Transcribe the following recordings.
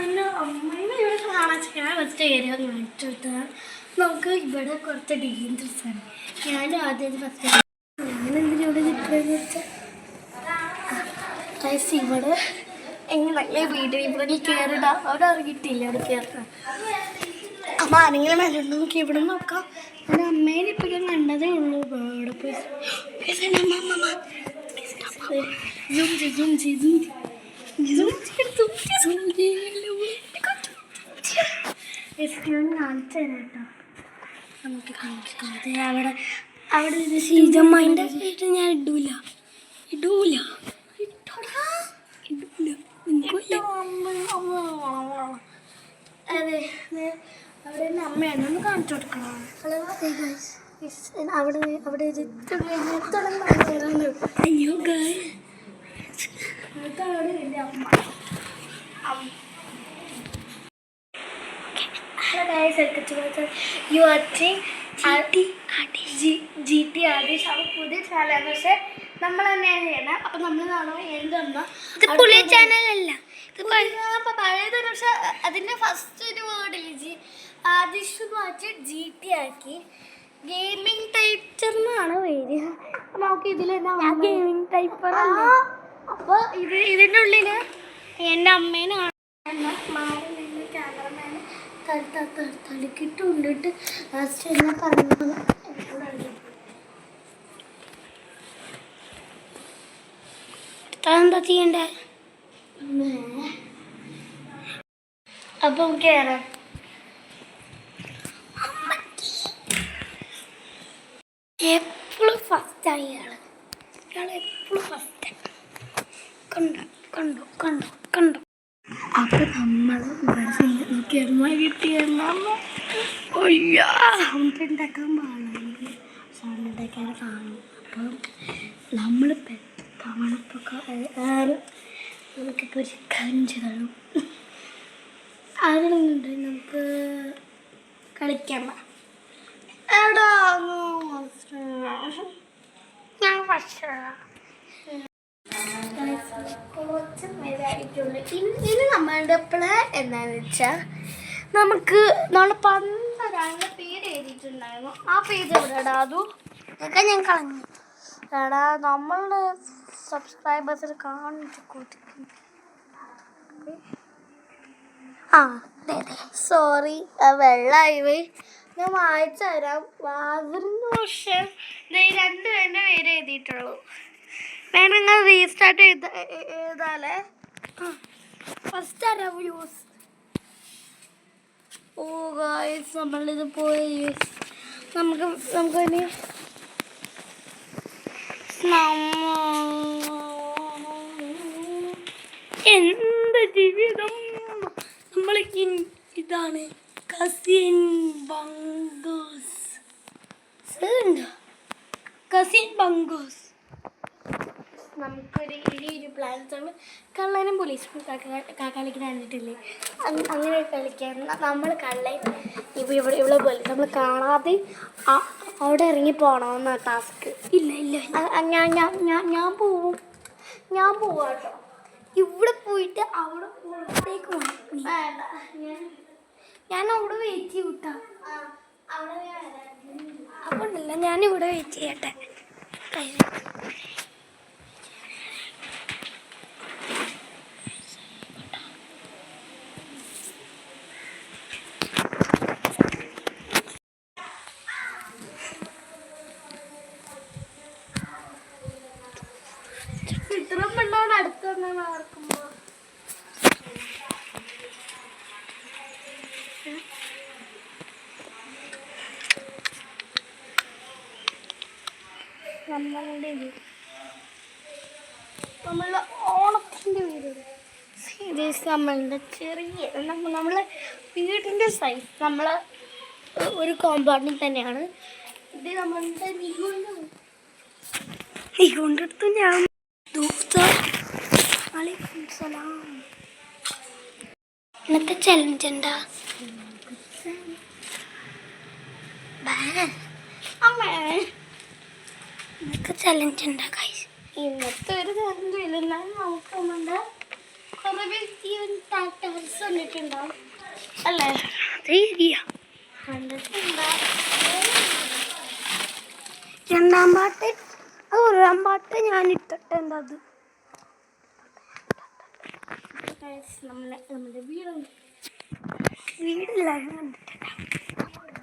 എൻ്റെ അമ്മേനെ ഇവിടെ കാണാൻ ഞാൻ ഫസ്റ്റ് ഏരിയ കാണിച്ചെടുത്താൽ നമുക്ക് ഇവിടെ കുറച്ച് ഡേഞ്ചറസ് ആണ്. ഞാൻ ആദ്യം ഫസ്റ്റ് ഞാനെന്തിനും ഇവിടെ നിൽക്കുകയെന്ന് വെച്ചാൽ ഇവിടെ എങ്ങനെ വീട്ടിൽ ഇവിടെ കയറിടാം. അവിടെ ഇറങ്ങിയിട്ടില്ല അവിടെ കയറാം. അപ്പം ആരെങ്കിലും വരണ്ട നോക്കി ഇവിടെ നോക്കാം. എൻ്റെ അമ്മേനെ ഇപ്പം ഞാൻ കണ്ടതേ ഉള്ളൂ. അവിടെ പോയി കാണിച്ചു തരാം കേട്ടോ. നമുക്ക് കാണിച്ചു അവിടെ അവിടെ ഒരു ശ്രീജമ്മേൻ്റെ വീട് ഞാൻ ഇടൂല അതെ അവിടെ എൻ്റെ അമ്മയാണ് ഒന്ന് കാണിച്ചു കൊടുക്കണം. അവിടെ അവിടെ അയ്യോ അവിടെ എൻ്റെ അമ്മ. Hello guys, you watching GT Adesh. അത് പുതിയ ചാനലാണ്, പക്ഷെ നമ്മൾ തന്നെയാണ് ചെയ്യുന്നത്. അപ്പം നമ്മൾ കാണുമ്പോൾ എൻ്റെ അമ്മ പുതിയ ചാനലല്ല, അപ്പം പഴയതൊരു. പക്ഷെ അതിൻ്റെ ഫസ്റ്റ് ഒരു വേർഡില്ലേ ആദിഷ് വാച്ച് GT ആക്കി. ഗെയിമിംഗ് ടൈപ്പർ എന്നാണ് പേര്. നമുക്ക് ഇതിൽ ഗെയിമിംഗ് ടൈപ്പർ. അപ്പോൾ ഇതിൻ്റെ ഉള്ളിൽ എൻ്റെ അമ്മേനെ ക്യാമറമാന് തലക്കിട്ട് കൊണ്ടിട്ട് ലാസ്റ്റ് എന്നെ പറഞ്ഞത് എന്താ ചെയ്യണ്ടേ. അപ്പം കയറാം. എപ്പോഴും ഫസ്റ്റായി ഇയാൾ എപ്പോഴും ഫസ്റ്റ്. കണ്ടോ അപ്പം നമ്മൾ ഇവിടെ കിട്ടിയ സൗണ്ട് ഉണ്ടാക്കാൻ പാടില്ല, സൗണ്ട് ഉണ്ടാക്കാൻ കാണും. അപ്പം നമ്മൾ തവണപ്പൊക്കെ നമുക്കിപ്പോൾ ഒരു കഞ്ച് തള്ളും. അതിനുണ്ട് നമുക്ക് കളിക്കാൻ. എടാ ഞാൻ ഫസ്റ്റ് കുറച്ച് നേരമായിട്ടുള്ളൂ. ഇനി നമ്മളുടെ പ്ലാൻ എന്താണെന്ന് വെച്ചാൽ നമുക്ക് നമ്മൾ പണ്ടൊരാളുടെ പേര് എഴുതിയിട്ടുണ്ടായിരുന്നു. ആ പേജ് എവിടെ ഇടാ? അതൊക്കെ ഞാൻ കളഞ്ഞു. എടാ നമ്മളുടെ സബ്സ്ക്രൈബേഴ്സിന് കാണിച്ചു കൊടുക്കും. അതെ സോറി, വെള്ളമായി പോയി. ഞാൻ വായിച്ചു തരാം. വാതിലിന് പക്ഷേ രണ്ടുപേരുടെ പേര് എഴുതിയിട്ടുള്ളൂ. വേണമെങ്കിൽ റീസ്റ്റാർട്ട് ചെയ്താലേ ഫസ്റ്റ് ആരാ യൂസ്. ഓ ഗായ്സ്, നമ്മളിത് പോയി. നമുക്കിനി എന്ത് ജീവിതം. നമ്മൾ ഇതാണ് കസിൻ ബംഗോസ്. നമുക്കൊരു ഒരു പ്ലാൻസാണ്. കള്ളനും പോലീസും കളിക്കാൻ കണ്ടിട്ടില്ലേ? അങ്ങനെ കളിക്കാൻ നമ്മൾ കള്ളൻ ഇവിടെ പോലെ നമ്മൾ കാണാതെ അവിടെ ഇറങ്ങി പോകണമെന്ന ടാസ്ക്. ഇല്ല ഞാൻ പോവാം കേട്ടോ. ഇവിടെ പോയിട്ട് അവിടെ പുറത്തേക്ക് പോകണം. ഞാൻ അവിടെ വെയിറ്റ് ചെയ്യൂട്ടാ. അപ്പോൾ ഉണ്ടല്ല, ഞാനിവിടെ വെയിറ്റ് ചെയ്യട്ടെ. ഇത്ര പെണ്ണാണ് അടുത്ത് തന്നെ നടക്കുമ്പോ. നമ്മളുടെ ഓണത്തിൻ്റെ വീട് സീരീസ്. നമ്മളുടെ ചെറിയ നമ്മളെ വീടിൻ്റെ സൈസ് നമ്മൾ ഒരു കോമ്പൗണ്ടിൽ തന്നെയാണ്. ഇത് നമ്മളുടെ നികൊണ്ടെടുത്ത് ഞാൻ ഇന്നത്തെ ചലഞ്ച് എന്താ? ഇന്നത്തെ ചലഞ്ച് ഉണ്ടാ ഗൈസ്. ഇന്നത്തെ ഒരു ചലഞ്ച് ഇല്ലെന്നാലും നമുക്ക് നമ്മുടെ വന്നിട്ടുണ്ടാവും അല്ലേ? രണ്ടാം പാട്ട് ഒരാം പാട്ട് ഞാൻ ഇട്ടിട്ട് എന്താ നമ്മുടെ വീടില്ലായിരുന്നു കണ്ടിട്ടുണ്ടാവും.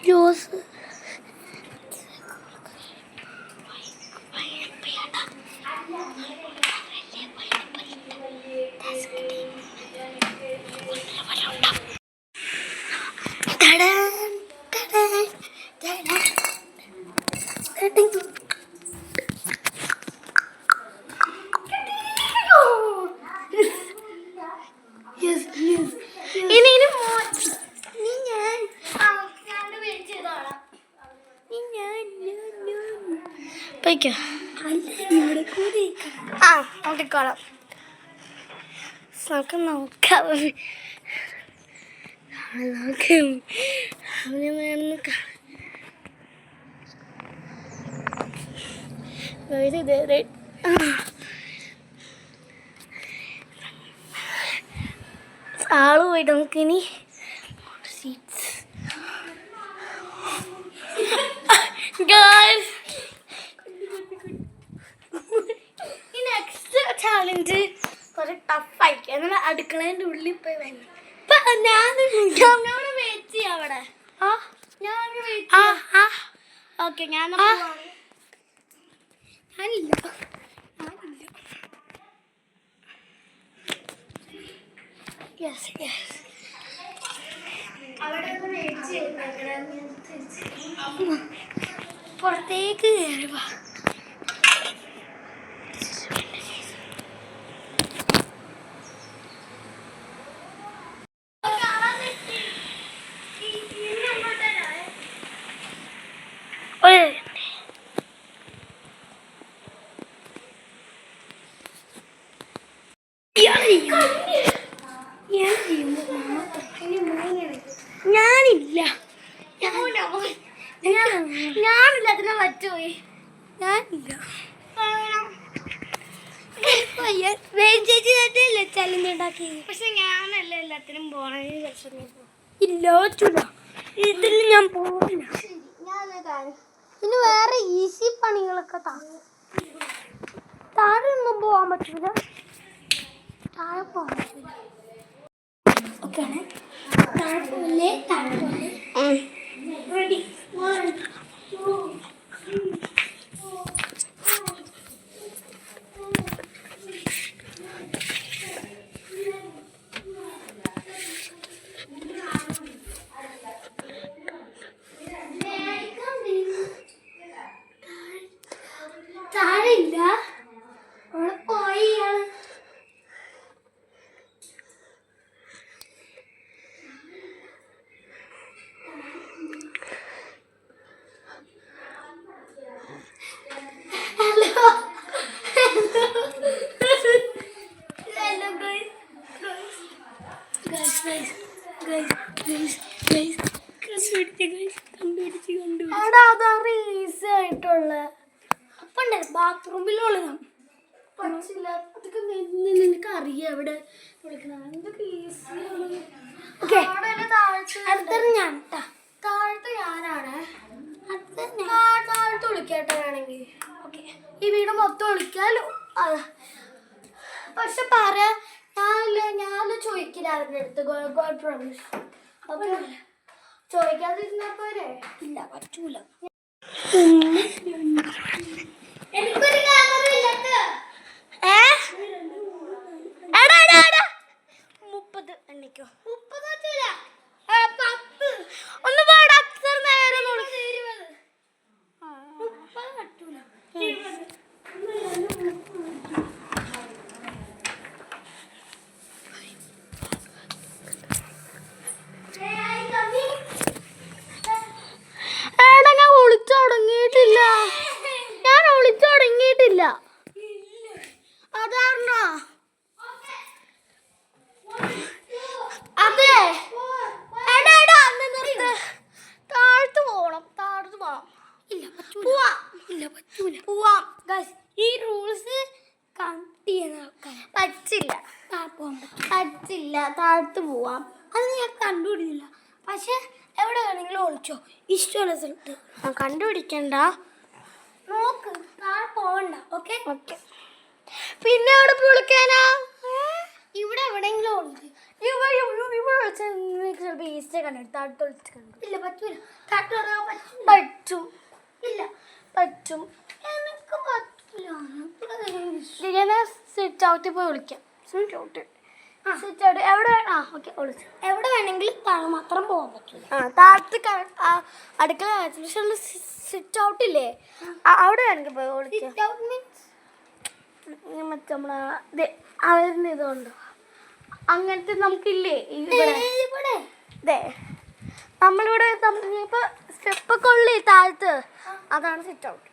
ജ്യൂസ് നോക്കിക്കോളാം. നമുക്ക് നോക്കാം. ആള് പോയിട്ട് നമുക്കിനി ചാലഞ്ച് കുറച്ച് ടഫായിരിക്കും. എന്നാൽ അടുക്കളേൻ്റെ ഉള്ളിൽ പോയി വന്നു. ഞാനോട് വെയിറ്റ് ചെയ്യാം അവിടെ. ഓക്കെ ഞാനില്ല. പുറത്തേക്ക് കയറി വാ. ഞാനില്ല അതിനെ പറ്റുപോയി. ഞാനില്ല. ചലഞ്ച് ഉണ്ടാക്കി. പക്ഷെ ഞാനല്ല എല്ലാത്തിനും പോണതിന് രസം ഇല്ല. പറ്റൂല. ഇതിൽ ഞാൻ പോകില്ല. ഇനി വേറെ ഈസി പണികളൊക്കെ താഴെ ഒന്നും പോകാൻ പറ്റൂല. താഴെ പോകാൻ പറ്റൂല. ഓക്കെ ആണ്. താഴെ പോലെ റെഡി. 1 2 3 താഴെയില്ല. അവിടെ പോയി ഇയാള്. ഈസി ആയിട്ടുള്ള ബാത്റൂമിലുള്ള പറ്റില്ല. അതൊക്കെ നിനക്ക് അറിയാം എവിടെ വിളിക്കണം. എന്തൊക്കെ ഈസിയാണ്. അടുത്തത് ഞാൻ താഴത്ത് ഞാനാണ്. താഴത്ത് വിളിക്കട്ടെ വേണമെങ്കിൽ. ഓക്കെ ഈ വീട് മൊത്തം വിളിക്കാലോ. പക്ഷെ ഞാൻ ചോദിക്കില്ല അവരുടെ അടുത്ത്. God promise. ഓക്കെ ചോദിക്കാതിരുന്നാ പോരെ. ഇല്ല പറ്റൂല. എനിക്കൊരു ക്യാമറ ഇല്ലട്ടോ. 30 എണ്ണിക്കോ. 30 പറ്റൂല. 10 ഒന്ന് പാടാ. അത്ര നേരം 20 30 പറ്റൂല. 20 ഞാൻ ഒളിച്ചു തുടങ്ങിയിട്ടില്ല. അതാണോ? അതെ. പറ്റൂല. പോവാം ഗൈസ്. ഈ റൂൾസ് കട്ട് ചെയ്യുന്ന ആൾക്കാർ പറ്റില്ല. പോകാൻ പറ്റില്ല. താഴത്ത് പോവാം. അത് ഞാൻ കണ്ടുപിടിക്കില്ല. പക്ഷെ എവിടെ വേണമെങ്കിലും ഒളിച്ചോ, ഇഷ്ടമുള്ള സ്ഥലത്ത്. കണ്ടുപിടിക്കണ്ട, നോക്ക്, താഴെ പോവണ്ട. Okay okay. പിന്നെ അവിടെ വിളിക്കാനാ? ഇവിടെ എവിടെയെങ്കിലും ഒളിച്ച്. ചിലപ്പോൾ ഈസ്റ്റേ കണ്ടു, താഴത്ത് ഒളിച്ച് കണ്ടു. ഇല്ല, പറ്റൂല. താഴത്ത് ഇറങ്ങാൻ പറ്റില്ല. പറ്റും, ഇല്ല, പറ്റും. എനിക്ക് പറ്റില്ല. ഞാൻ സിറ്റ് ഔട്ടിൽ പോയി വിളിക്കാം. സിറ്റ് ഔട്ട് എവിടെ? ഓക്കെ, വിളിച്ചു. എവിടെ വേണമെങ്കിലും താഴെ മാത്രം പോകാൻ പറ്റില്ല. താഴത്ത് അടുക്കള സിറ്റ് ഔട്ടില്ലേ, അവിടെ വേണമെങ്കിൽ പോയി വിളിക്കാം. മറ്റേ നമ്മളെ അവരുന്ന ഇതുണ്ടോ അങ്ങനത്തെ നമുക്കില്ലേ ഇവിടെ? നമ്മളിവിടെ ഇപ്പൊ സ്റ്റെപ്പൊക്കെ ഉള്ളേ താഴത്ത്, അതാണ് സിറ്റ് ഔട്ട്.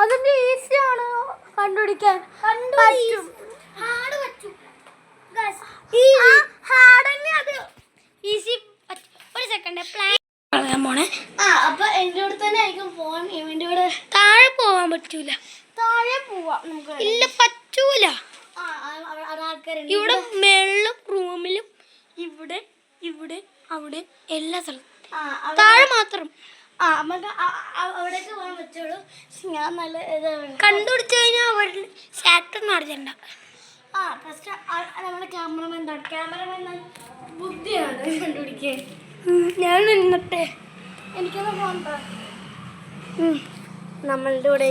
അതിന്റെ ഈസിയാണ് കണ്ടുപിടിക്കാൻ. പറ്റും. ഒരു സെക്കൻഡ് പ്ലാൻ മോനെ. അപ്പൊ എന്റെ കൂടെ തന്നെ ആയിരിക്കും പോവാൻ. ഇവന്റെ കൂടെ താഴെ പോവാൻ പറ്റൂല. താഴെ പോവാം നമുക്ക്. ഇല്ല, പറ്റൂല. ആൾക്കാരുണ്ട് ഇവിടെ മേളിലും റൂമിലും ഇവിടെ ഇവിടെ അവിടെ എല്ലാ സ്ഥലത്തും. താഴെ മാത്രം നമുക്ക് അവിടേക്ക് പോകാൻ പറ്റുള്ളൂ. ഞാൻ നല്ല കണ്ടുപിടിച്ചു കഴിഞ്ഞാൽ അവിടെ സാറ്റൊന്നും അറിയണ്ട. ഫസ്റ്റ് നമ്മുടെ ക്യാമറമാൻ ബുദ്ധിയാണ് കണ്ടുപിടിക്കാൻ. ഞാൻ നിന്നിട്ടെ എനിക്കൊന്ന് പോകണ്ട. നമ്മളുടെ കൂടെ